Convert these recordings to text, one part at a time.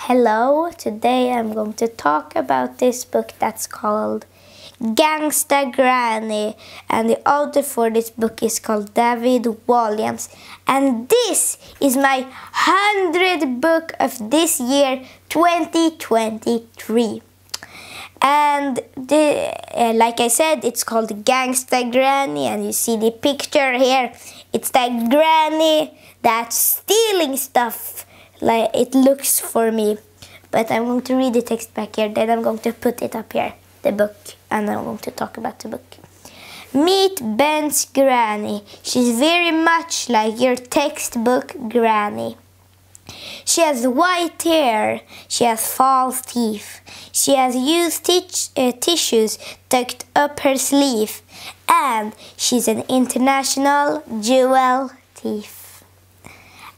Hello, today I'm going to talk about this book that's called Gangsta Granny, and the author for this book is called David Walliams, and this is my 100th book of this year 2023. And like I said, it's called Gangsta Granny, and you see the picture here. It's that granny that's stealing stuff like it looks for me. But I'm going to read the text back here, then I'm going to put it up here, the book, and I'm going to talk about the book. Meet Ben's granny. She's very much like your textbook granny. She has white hair, she has false teeth, she has used tissues tucked up her sleeve, and she's an international jewel thief.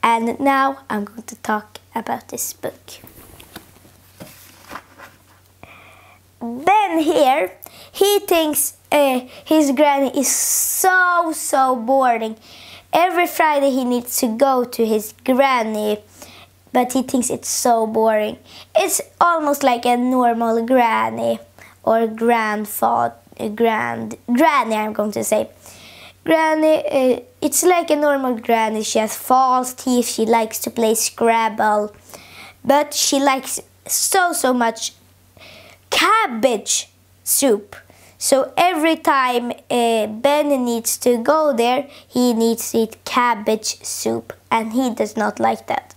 And now I'm going to talk about this book. Ben here, he thinks his granny is so boring. Every Friday he needs to go to his granny, but he thinks it's so boring. It's almost like a normal granny or granny, I'm going to say. Granny, it's like a normal granny. She has false teeth, she likes to play Scrabble, but she likes so much cabbage soup. So every time Ben needs to go there, he needs to eat cabbage soup, and he does not like that.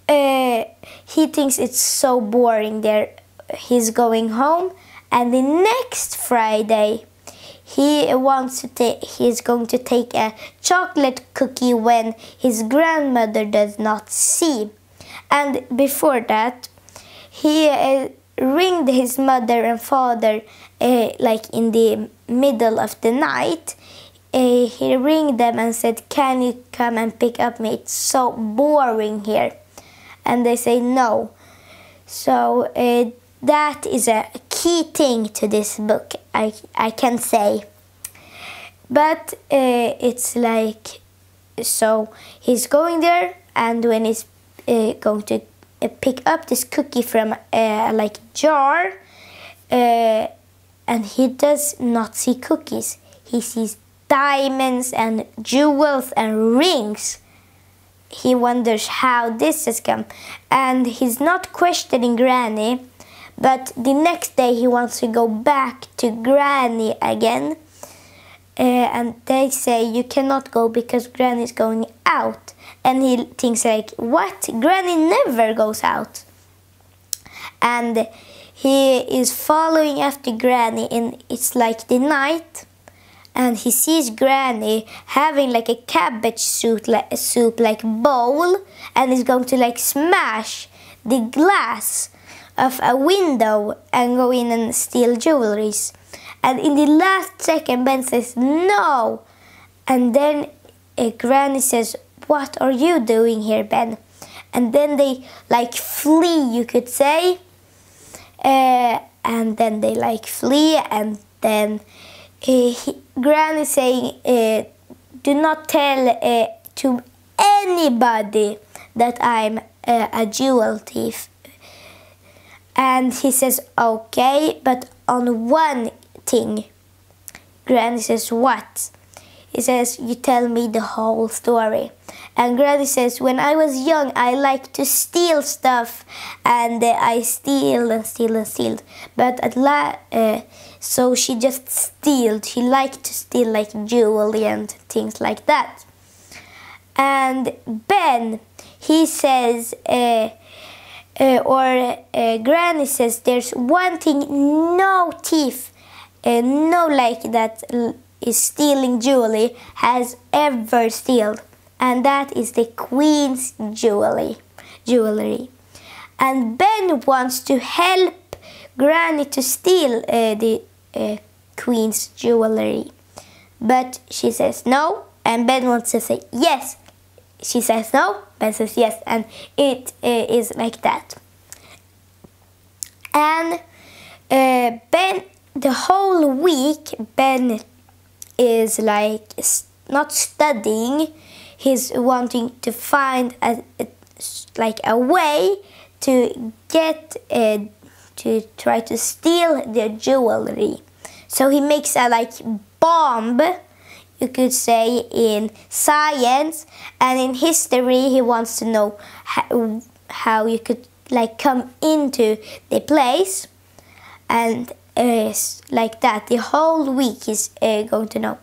He thinks it's so boring there. He's going home, and the next Friday he's going to take a chocolate cookie when his grandmother does not see. And before that, he ringed his mother and father like in the middle of the night. He ringed them and said, "Can you come and pick up me? It's so boring here." And they say no. So that is a key thing to this book, I can say. But it's like, so he's going there, and when he's going to pick up this cookie from like jar, and he does not see cookies. He sees diamonds and jewels and rings. He wonders how this has come, and he's not questioning Granny, but the next day he wants to go back to Granny again, and they say you cannot go because Granny's going out, and he thinks like, what? Granny never goes out. And he is following after Granny, and it's like the night, and he sees Granny having like a cabbage soup like bowl, and is going to like smash the glass of a window and go in and steal jewelries. And in the last second, Ben says no, and then Granny says, "What are you doing here, Ben?" And then they like flee, you could say, and then they like flee, and then Granny saying, "Do not tell to anybody that I'm a jewel thief." And he says, "Okay, but on one thing." Granny says, "What?" He says, "You tell me the whole story." And Granny says, "When I was young, I liked to steal stuff, and I steal. But so she just stealed. She liked to steal like jewelry and things like that." And Ben, he says, Granny says, "There's one thing no thief, no like that is stealing jewelry has ever stealed, and that is the Queen's jewelry. And Ben wants to help Granny to steal the Queen's jewelry, but she says no, and Ben wants to say yes. She says no, Ben says yes, and it is like that. And Ben, the whole week, Ben is like not studying. He's wanting to find like a way to get to try to steal the jewelry. So he makes a like bomb, you could say, in science, and in history he wants to know how you could like come into the place, and like that the whole week he's going to know.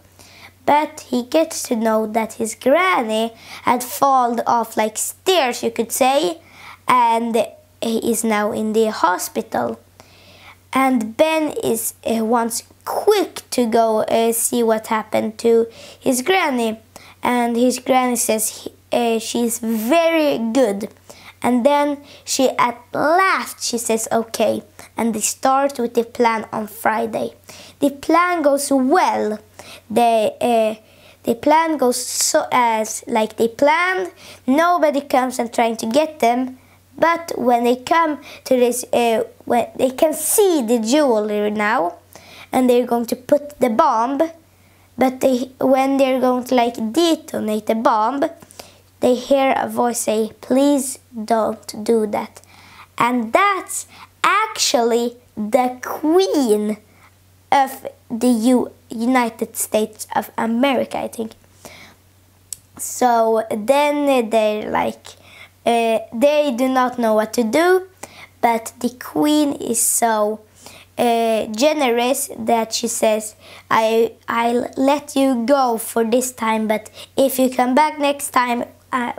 But he gets to know that his granny had fallen off like stairs, you could say, and he is now in the hospital. And Ben is wants quick to go see what happened to his granny. And his granny says she's very good. And then she at last she says okay. And they start with the plan on Friday. The plan goes well. The plan goes so as like they planned. Nobody comes and trying to get them. But when they come to this, when they can see the jewelry now, and they're going to put the bomb. But when they're going to like detonate the bomb, they hear a voice say, "Please don't do that." And that's actually the Queen of the United States of America, I think. So then they're like, they do not know what to do, but the Queen is so generous that she says, I'll let you go for this time, but if you come back next time,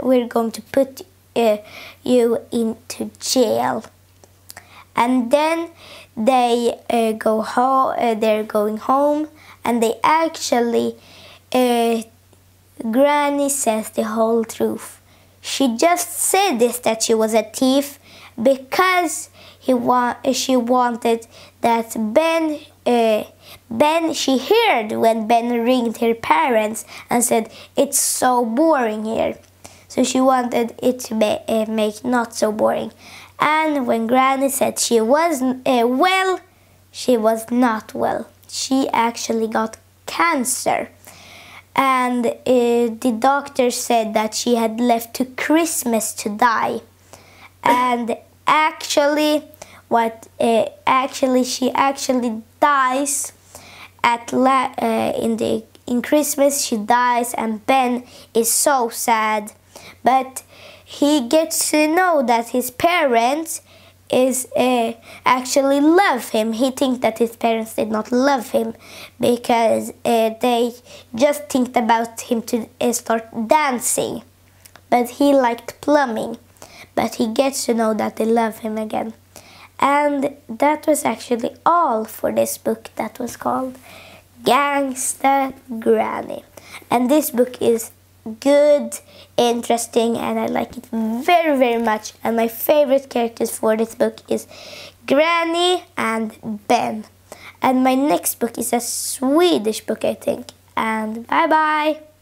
we're going to put you into jail. And then they go home. They're going home, and they actually Granny says the whole truth. She just said this, that she was a thief, because she wanted that Ben, she heard when Ben ringed her parents and said, "It's so boring here." So she wanted it to make not so boring. And when Granny said she was well, she was not well. She actually got cancer. And the doctor said that she had left to Christmas to die. And actually, she actually dies in Christmas. She dies, and Ben is so sad. But he gets to know that his parents actually love him. He thinks that his parents did not love him because they just think about him to start dancing. But he liked plumbing. But he gets to know that they love him again. And that was actually all for this book that was called Gangsta Granny. And this book is good, interesting, and I like it very, very much. And my favorite characters for this book is Granny and Ben. And my next book is a Swedish book, I think. And bye bye!